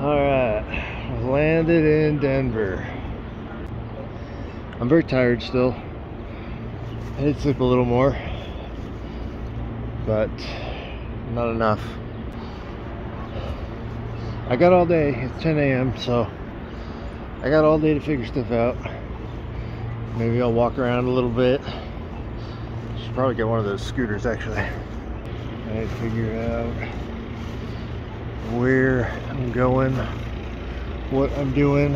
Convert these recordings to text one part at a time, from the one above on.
Alright, landed in Denver. I'm very tired still. I need to sleep a little more, but not enough. I got all day. It's 10 a.m. so I got all day to figure stuff out. Maybe I'll walk around a little bit. Should probably get one of those scooters actually. I figure out where I'm going, what I'm doing,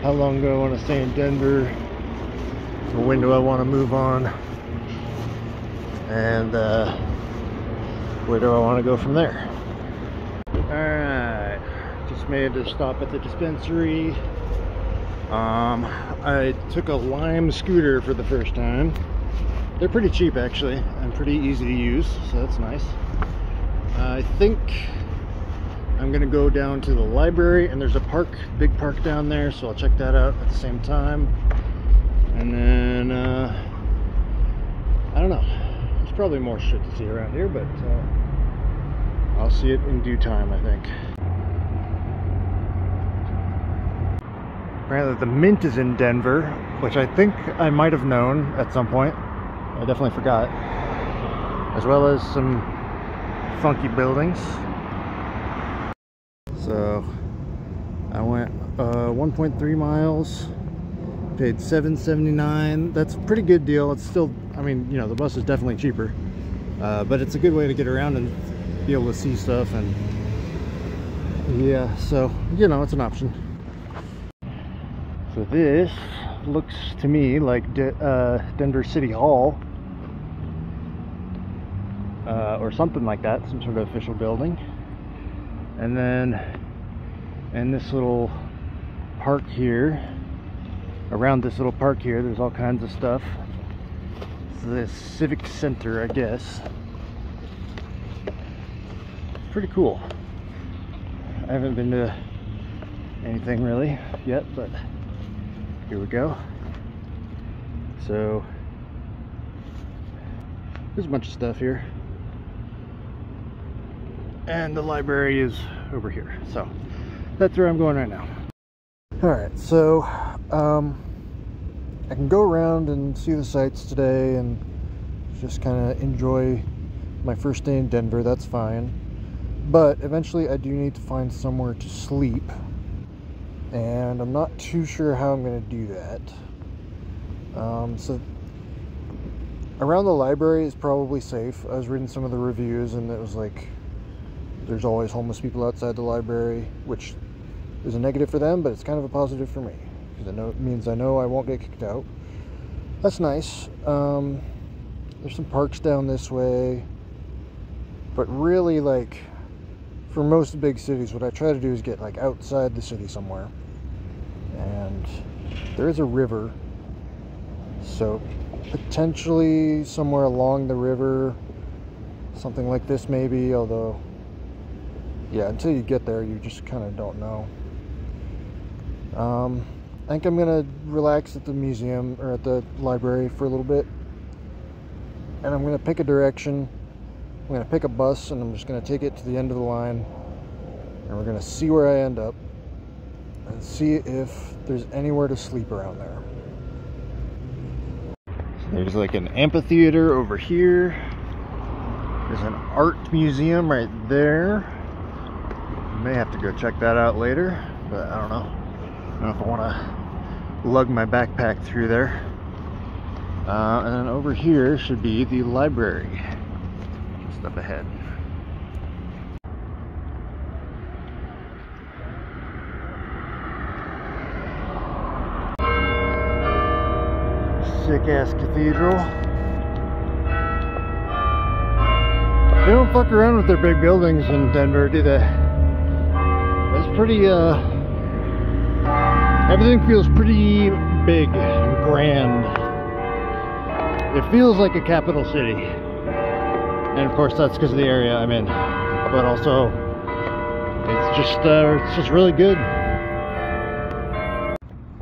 how long do I want to stay in Denver, or when do I want to move on, and where do I want to go from there. Alright, just made a stop at the dispensary. I took a Lime scooter for the first time. They're pretty cheap actually and pretty easy to use, so that's nice. I think I'm gonna go down to the library, and there's a park, big park down there, so I'll check that out at the same time. And then I don't know, there's probably more shit to see around here, but I'll see it in due time, I think. Apparently the Mint is in Denver, which I think I might have known at some point. I definitely forgot. As well as some funky buildings. So I went 1.3 miles, paid $7.79. That's a pretty good deal. It's still, I mean, you know, the bus is definitely cheaper, but it's a good way to get around and be able to see stuff. And yeah, so you know, it's an option. So this looks to me like Denver City Hall, or something like that, some sort of official building. And then in this little park here, around this little park here, there's all kinds of stuff. It's the Civic Center, I guess. Pretty cool. I haven't been to anything really yet, but here we go. So there's a bunch of stuff here, and the library is over here, so that's where I'm going right now. Alright, so I can go around and see the sights today and just kind of enjoy my first day in Denver. That's fine, but eventually I do need to find somewhere to sleep, and I'm not too sure how I'm going to do that. So around the library is probably safe. I was reading some of the reviews, and it was like there's always homeless people outside the library, which is a negative for them, but it's kind of a positive for me, because it means I know I won't get kicked out. That's nice. There's some parks down this way, but really, like, for most big cities, what I try to do is get like outside the city somewhere, and there is a river, so potentially somewhere along the river, something like this maybe, although yeah, until you get there you just kind of don't know. I think I'm gonna relax at the museum, or at the library, for a little bit, and I'm gonna pick a direction. I'm gonna pick a bus, and I'm just gonna take it to the end of the line, and we're gonna see where I end up and see if there's anywhere to sleep around there. So there's like an amphitheater over here. There's an art museum right there. May have to go check that out later, but I don't know. I don't know if I want to lug my backpack through there. And then over here should be the library. Just up ahead. Sick ass cathedral. They don't fuck around with their big buildings in Denver, do they? It's pretty, everything feels pretty big and grand. It feels like a capital city. And of course that's because of the area I'm in. But also, it's just really good.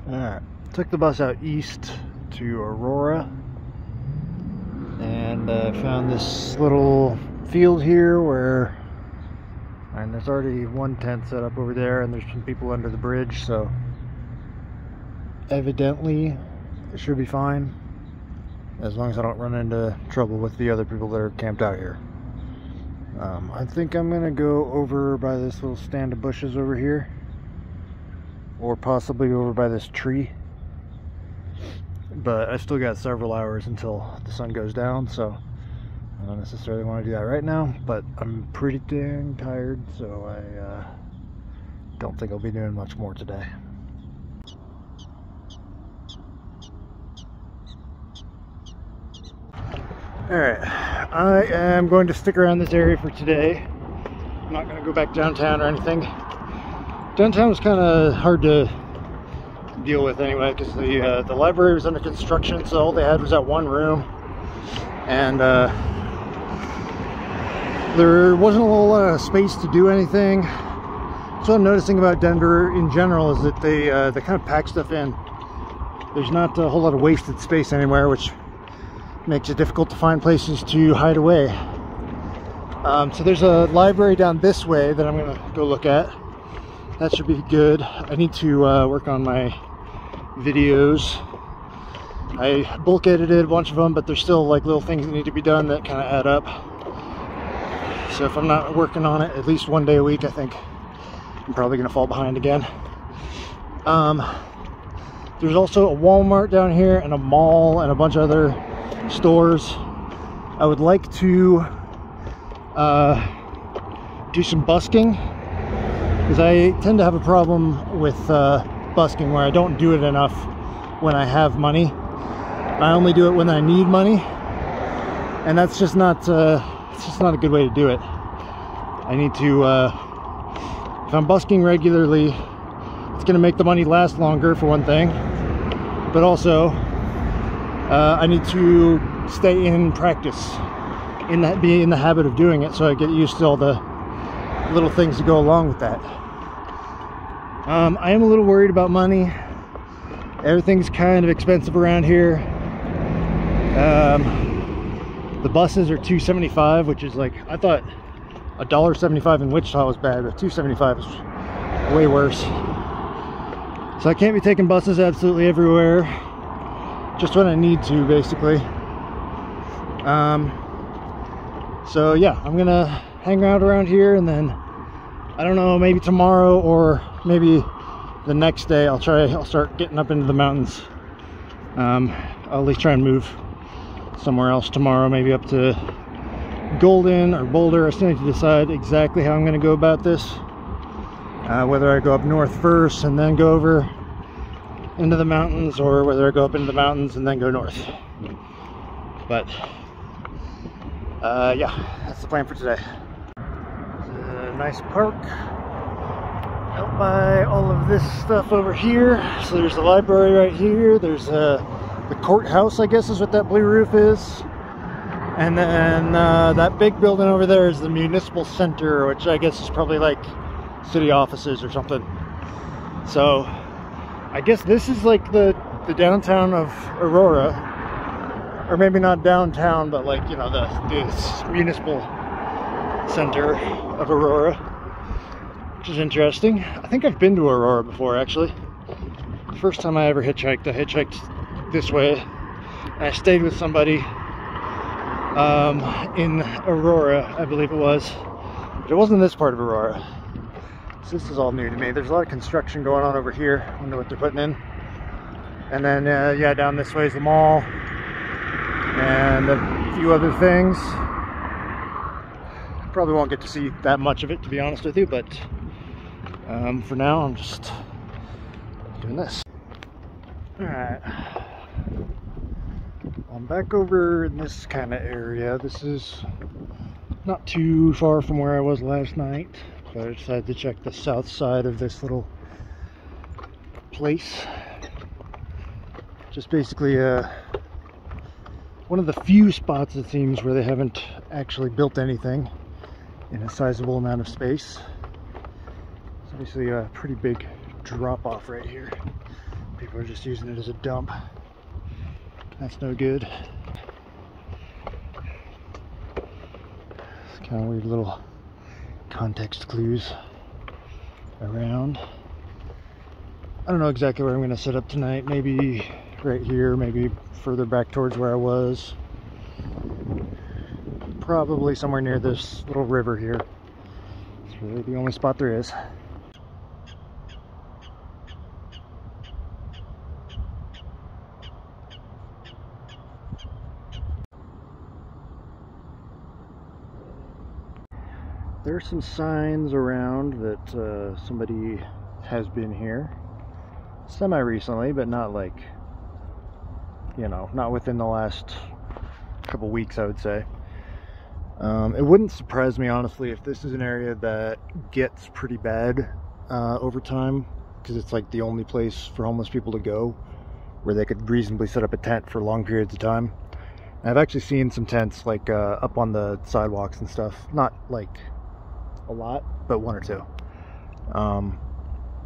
Alright, took the bus out east to Aurora. And found this little field here where And there's already one tent set up over there, and there's some people under the bridge, so evidently it should be fine, as long as I don't run into trouble with the other people that are camped out here. I think I'm gonna go over by this little stand of bushes over here, or possibly over by this tree, but I still got several hours until the sun goes down, so I don't necessarily want to do that right now, but I'm pretty dang tired, so I don't think I'll be doing much more today. Alright, I am going to stick around this area for today. I'm not going to go back downtown or anything. Downtown was kind of hard to deal with anyway, because the library was under construction, so all they had was that one room, and there wasn't a whole lot of space to do anything. That's what I'm noticing about Denver in general, is that they kind of pack stuff in. There's not a whole lot of wasted space anywhere, which makes it difficult to find places to hide away. So there's a library down this way that I'm gonna go look at. That should be good. I need to work on my videos. I bulk edited a bunch of them, but there's still like little things that need to be done that kind of add up. So if I'm not working on it at least one day a week, I think I'm probably gonna fall behind again. There's also a Walmart down here and a mall and a bunch of other stores. I would like to do some busking, because I tend to have a problem with busking where I don't do it enough when I have money. I only do it when I need money, and that's just not it's just not a good way to do it. I need to if I'm busking regularly, it's going to make the money last longer, for one thing, but also I need to stay in practice, be in the habit of doing it, so I get used to all the little things to go along with that. I am a little worried about money. Everything's kind of expensive around here. The buses are $2.75, which is like, I thought $1.75 in Wichita was bad, but $2.75 is way worse. So I can't be taking buses absolutely everywhere, just when I need to, basically. So yeah, I'm gonna hang out around here, and then I don't know, maybe tomorrow or maybe the next day I'll start getting up into the mountains. I'll at least try and move somewhere else tomorrow, maybe up to Golden or Boulder. I still need to decide exactly how I'm going to go about this, whether I go up north first and then go over into the mountains, or whether I go up into the mountains and then go north. But yeah, that's the plan for today. It's a nice park out by all of this stuff over here. So there's the library right here, there's the courthouse, I guess is what that blue roof is, and then that big building over there is the municipal center, which I guess is probably like city offices or something. So I guess this is like the downtown of Aurora, or maybe not downtown, but like, you know, the municipal center of Aurora, which is interesting. I think I've been to Aurora before, actually. The first time I ever hitchhiked, I hitchhiked this way, and I stayed with somebody in Aurora, I believe it was, but it wasn't this part of Aurora. So this is all new to me. There's a lot of construction going on over here. I wonder what they're putting in. And then yeah, down this way is the mall and a few other things. Probably won't get to see that much of it, to be honest with you, but for now I'm just doing this. Alright, I'm back over in this kind of area. This is not too far from where I was last night, but I decided to check the south side of this little place. Just basically one of the few spots, it seems, where they haven't actually built anything in a sizable amount of space. It's obviously a pretty big drop off right here. People are just using it as a dump. That's no good. It's kind of weird little context clues around. I don't know exactly where I'm going to set up tonight. Maybe right here, maybe further back towards where I was. Probably somewhere near this little river here. It's really the only spot there is. There are some signs around that somebody has been here semi-recently, but not like, you know, not within the last couple weeks, I would say. It wouldn't surprise me, honestly, if this is an area that gets pretty bad over time, because it's like the only place for homeless people to go where they could reasonably set up a tent for long periods of time. And I've actually seen some tents like up on the sidewalks and stuff. Not like a lot, but one or two.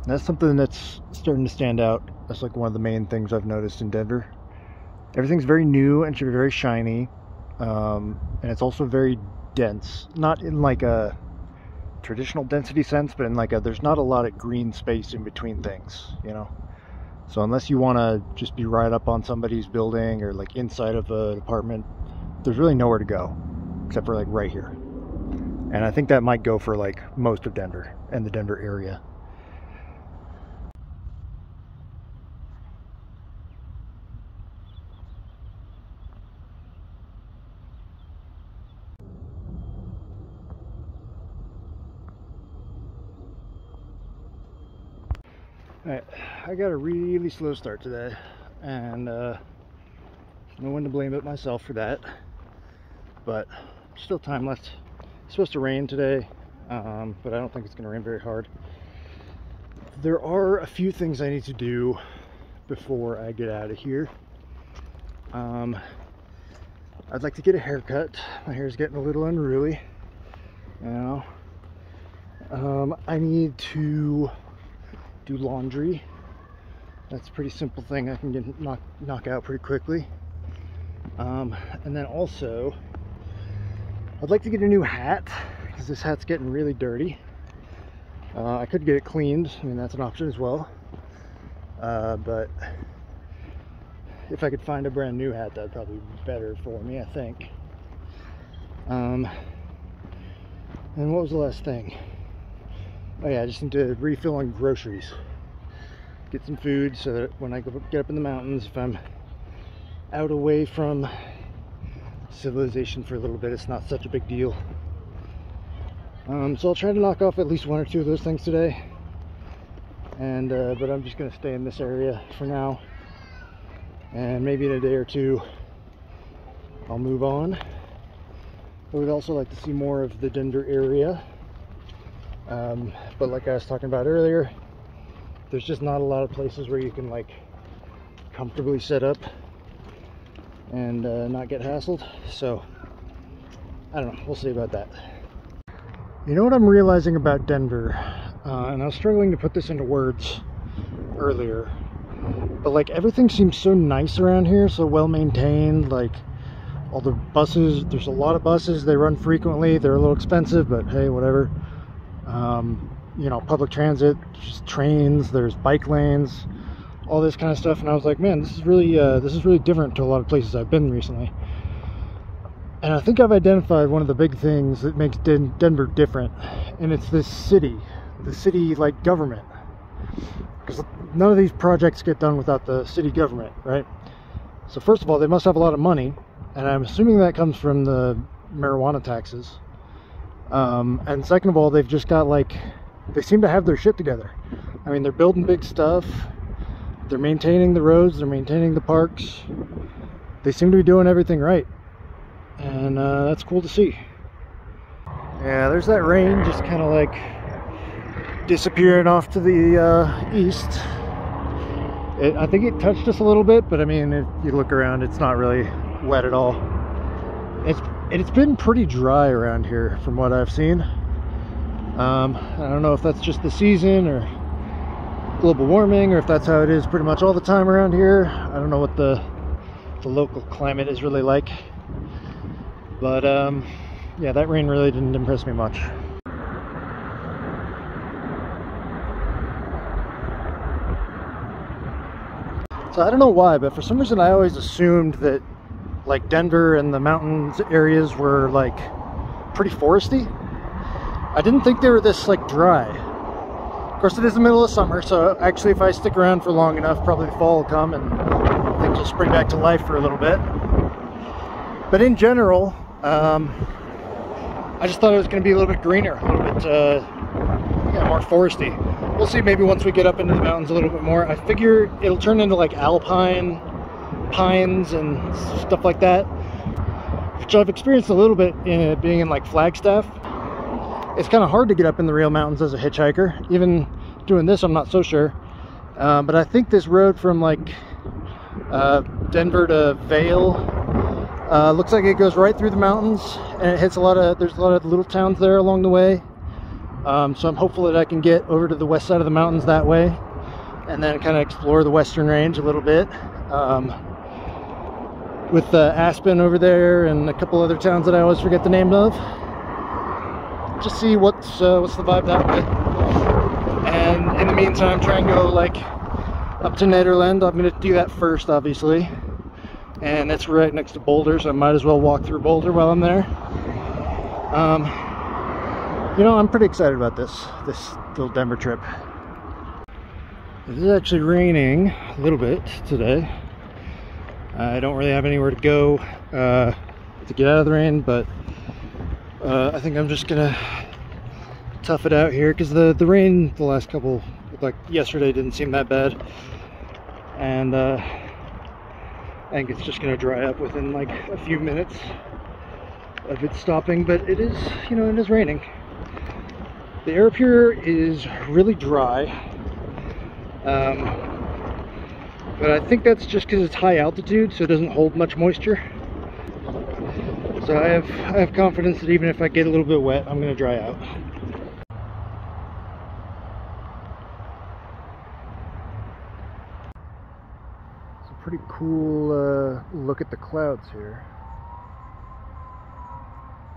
That's something that's starting to stand out. That's like one of the main things I've noticed in Denver. Everything's very new and should be very shiny, and it's also very dense. Not in like a traditional density sense, but in like a, there's not a lot of green space in between things, you know. So unless you want to just be right up on somebody's building or like inside of an apartment, there's really nowhere to go except for like right here. And I think that might go for like most of Denver and the Denver area. Alright, I got a really slow start today, and no one to blame but myself for that, but still time left. It's supposed to rain today, but I don't think it's going to rain very hard. There are a few things I need to do before I get out of here. I'd like to get a haircut. My hair's getting a little unruly, you know. I need to do laundry. That's a pretty simple thing I can knock out pretty quickly. And then also, I'd like to get a new hat, because this hat's getting really dirty. I could get it cleaned. I mean, that's an option as well. But if I could find a brand new hat, that'd probably be better for me, I think. And what was the last thing? Oh yeah, I just need to refill on groceries. Get some food so that when I get up in the mountains, if I'm out away from civilization for a little bit, it's not such a big deal. So I'll try to knock off at least one or two of those things today. And but I'm just going to stay in this area for now. And maybe in a day or two, I'll move on. I would also like to see more of the Denver area. But like I was talking about earlier, there's just not a lot of places where you can like comfortably set up and not get hassled. So I don't know, we'll see about that. You know what I'm realizing about Denver, and I was struggling to put this into words earlier, but like everything seems so nice around here, so well maintained. Like all the buses, there's a lot of buses, they run frequently, they're a little expensive, but hey, whatever. You know, public transit, just trains, there's bike lanes, all this kind of stuff. And I was like, man, this is really different to a lot of places I've been recently. And I think I've identified one of the big things that makes Denver different, and it's this city, the city like government. Because none of these projects get done without the city government, right? So first of all, they must have a lot of money, and I'm assuming that comes from the marijuana taxes. And second of all, they've just got like, they seem to have their shit together. I mean, they're building big stuff, they're maintaining the roads, they're maintaining the parks. They seem to be doing everything right, and that's cool to see. Yeah, there's that rain just kind of like disappearing off to the east. I think it touched us a little bit, but I mean, if you look around, it's not really wet at all. It's been pretty dry around here from what I've seen. I don't know if that's just the season or global warming, or if that's how it is pretty much all the time around here. I don't know what the local climate is really like. But yeah, that rain really didn't impress me much. So I don't know why, but for some reason I always assumed that like Denver and the mountains areas were like pretty foresty. I didn't think they were this like dry. Of course, it is the middle of summer, so actually if I stick around for long enough, probably fall will come and things will spring back to life for a little bit. But in general, I just thought it was going to be a little bit greener, a little bit yeah, more foresty. We'll see maybe once we get up into the mountains a little bit more. I figure it'll turn into like alpine pines and stuff like that, which I've experienced a little bit in being in like Flagstaff. It's kind of hard to get up in the real mountains as a hitchhiker. Even doing this, I'm not so sure. But I think this road from like Denver to Vail looks like it goes right through the mountains, and it hits there's a lot of little towns there along the way. So I'm hopeful that I can get over to the west side of the mountains that way, and then kind of explore the western range a little bit. With Aspen over there and a couple other towns that I always forget the name of. Just see what's the vibe that way. And in the meantime, try and go like up to Nederland. I'm going to do that first, obviously. And it's right next to Boulder, so I might as well walk through Boulder while I'm there. You know, I'm pretty excited about this little Denver trip. It is actually raining a little bit today. I don't really have anywhere to go to get out of the rain, but I think I'm just gonna tough it out here, because the rain the last couple, like yesterday, didn't seem that bad, and I think it's just gonna dry up within like a few minutes of it stopping. But it is, you know, it is raining. The air up here is really dry, but I think that's just because it's high altitude, so it doesn't hold much moisture. So I have confidence that even if I get a little bit wet, I'm going to dry out. It's a pretty cool look at the clouds here.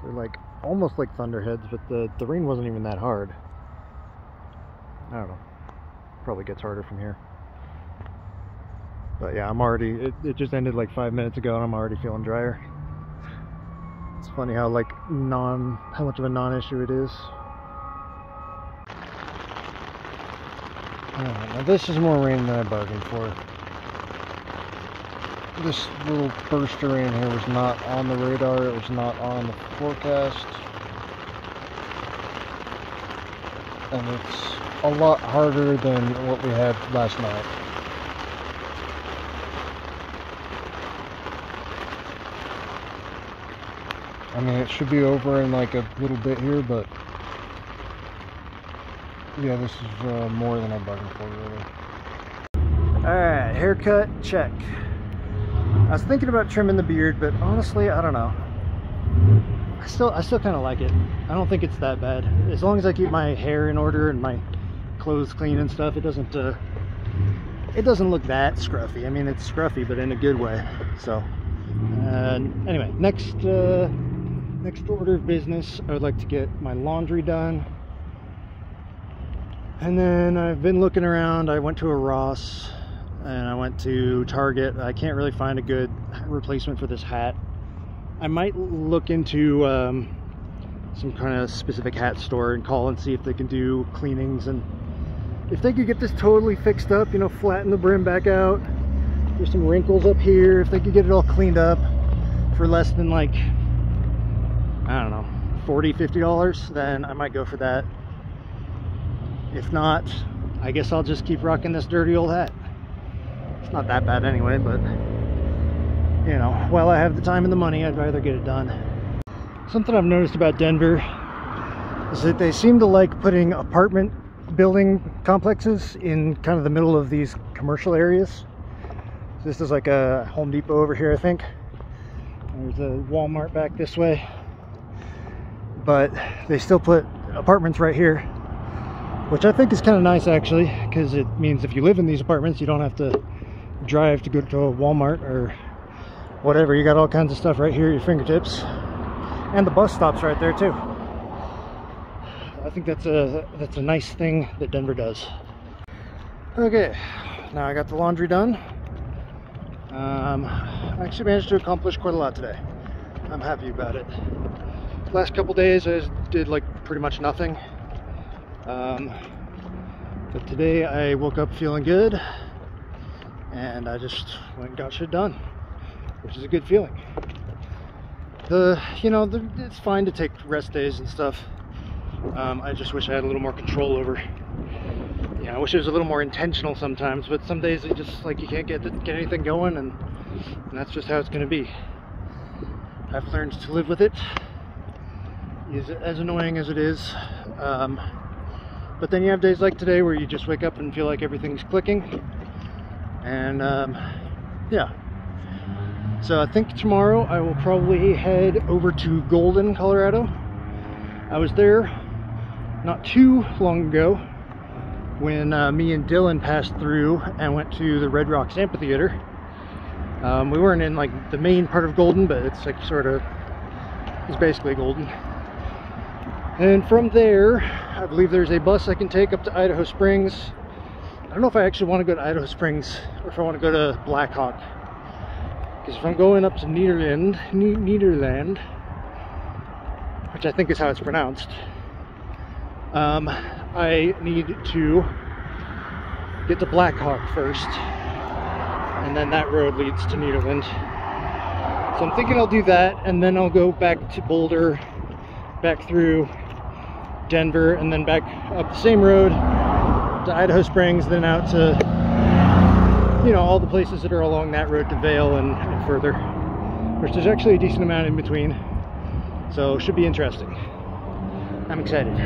They're like almost like thunderheads, but the rain wasn't even that hard. I don't know. Probably gets harder from here. But yeah, I'm already, it just ended like 5 minutes ago and I'm already feeling drier. It's funny how like how much of a non-issue it is. Alright, now this is more rain than I bargained for. This little burst of rain here was not on the radar, it was not on the forecast. And it's a lot harder than what we had last night. I mean, it should be over in like a little bit here, but yeah, this is more than I bargained for, really. Alright, haircut, check. I was thinking about trimming the beard, but honestly, I don't know. I still kind of like it. I don't think it's that bad. As long as I keep my hair in order and my clothes clean and stuff, it doesn't look that scruffy. I mean, it's scruffy, but in a good way. So, anyway, next order of business, I would like to get my laundry done. And then I've been looking around. I went to a Ross and I went to Target. I can't really find a good replacement for this hat. I might look into some kind of specific hat store and call and see if they can do cleanings, and if they could get this totally fixed up, you know, flatten the brim back out. There's some wrinkles up here. If they could get it all cleaned up for less than like, I don't know, $40, $50, then I might go for that. If not, I guess I'll just keep rocking this dirty old hat. It's not that bad anyway, but you know, while I have the time and the money, I'd rather get it done. Something I've noticed about Denver is that they seem to like putting apartment building complexes in kind of the middle of these commercial areas. This is like a Home Depot over here, I think. There's a Walmart back this way. But they still put apartments right here, which I think is kind of nice actually, because it means if you live in these apartments, you don't have to drive to go to a Walmart or whatever. You got all kinds of stuff right here at your fingertips, and the bus stops right there too. I think that's a nice thing that Denver does. Okay, now I got the laundry done. I actually managed to accomplish quite a lot today. I'm happy about it. Last couple days I did like pretty much nothing. But today I woke up feeling good, and I just went and got shit done, which is a good feeling. It's fine to take rest days and stuff. I just wish I had a little more control over. I wish it was a little more intentional sometimes, but some days it just like you can't get anything going, and that's just how it's going to be. I've learned to live with it, as annoying as it is. But then you have days like today where you just wake up and feel like everything's clicking, and yeah. So I think tomorrow I will probably head over to Golden, Colorado. I was there not too long ago when me and Dylan passed through and went to the Red Rocks Amphitheater. We weren't in like the main part of Golden, but it's like it's basically Golden. And from there, I believe there's a bus I can take up to Idaho Springs. I don't know if I actually want to go to Idaho Springs or if I want to go to Black Hawk. Because if I'm going up to Nederland, which I think is how it's pronounced, I need to get to Black Hawk first, and then that road leads to Nederland. So I'm thinking I'll do that, and then I'll go back to Boulder, back through Denver, and then back up the same road to Idaho Springs, then out to, all the places that are along that road to Vail and further, which there's actually a decent amount in between. So it should be interesting. I'm excited.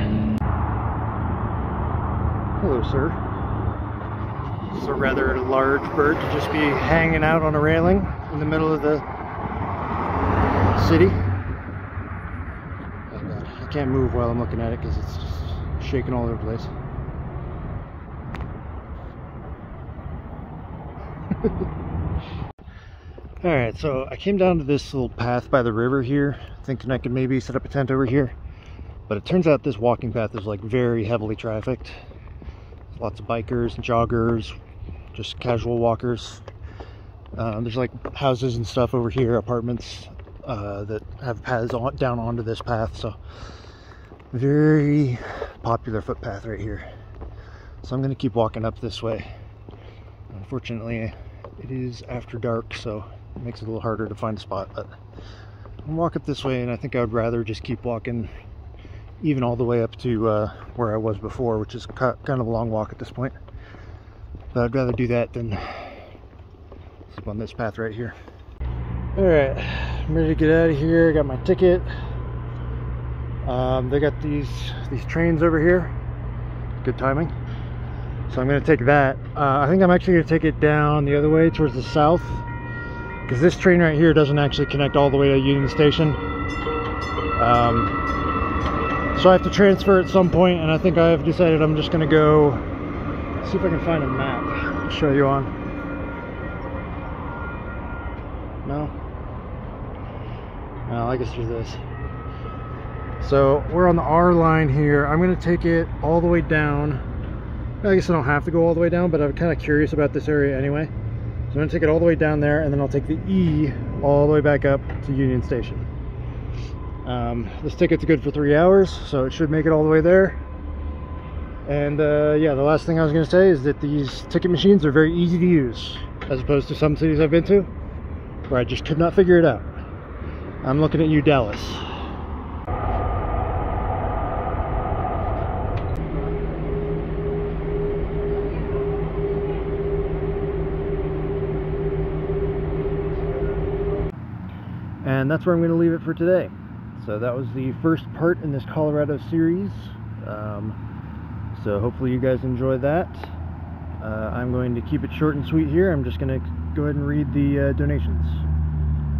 Hello, sir. It's a rather large bird to just be hanging out on a railing in the middle of the city. Oh God, I can't move while I'm looking at it because it's just shaking all over the place. Alright, so I came down to this little path by the river here, thinking I could maybe set up a tent over here. But it turns out this walking path is like very heavily trafficked. There's lots of bikers and joggers, just casual walkers. There's like houses and stuff over here, apartments that have paths down onto this path. So very popular footpath right here. So I'm going to keep walking up this way. Unfortunately, it is after dark, so it makes it a little harder to find a spot. But I'll walk up this way, and I think I would rather just keep walking even all the way up to where I was before, which is kind of a long walk at this point. But I'd rather do that than sleep on this path right here. Alright, I'm ready to get out of here. I got my ticket. They got these trains over here. Good timing. So I'm going to take that. I think I'm actually going to take it down the other way towards the south, because this train right here doesn't actually connect all the way to Union Station. So I have to transfer at some point, and I think I've decided I'm just going to go see if I can find a map to show you on. No? Well, I guess there's this. So we're on the R line here. I'm going to take it all the way down. I guess I don't have to go all the way down, but I'm kind of curious about this area anyway. So I'm going to take it all the way down there, and then I'll take the E all the way back up to Union Station. This ticket's good for 3 hours, so it should make it all the way there. And yeah, the last thing I was going to say is that these ticket machines are very easy to use, as opposed to some cities I've been to where I just could not figure it out. I'm looking at you, Dallas. And that's where I'm going to leave it for today. So that was the first part in this Colorado series. So hopefully you guys enjoy that. I'm going to keep it short and sweet here. I'm just going to go ahead and read the donations.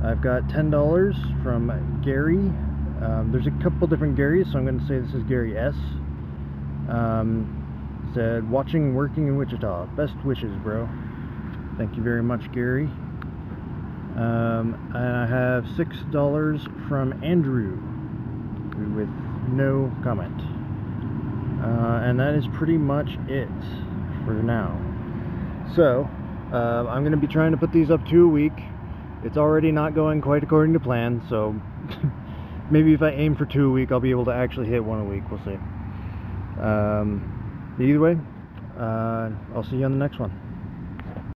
I've got $10 from Gary. There's a couple different Garys, so I'm going to say this is Gary S. Said, watching working in Wichita. Best wishes, bro. Thank you very much, Gary. And I have $6 from Andrew with no comment. And that is pretty much it for now. So I'm going to be trying to put these up 2 a week. It's already not going quite according to plan, so maybe if I aim for 2 a week, I'll be able to actually hit 1 a week. We'll see. Either way, I'll see you on the next one.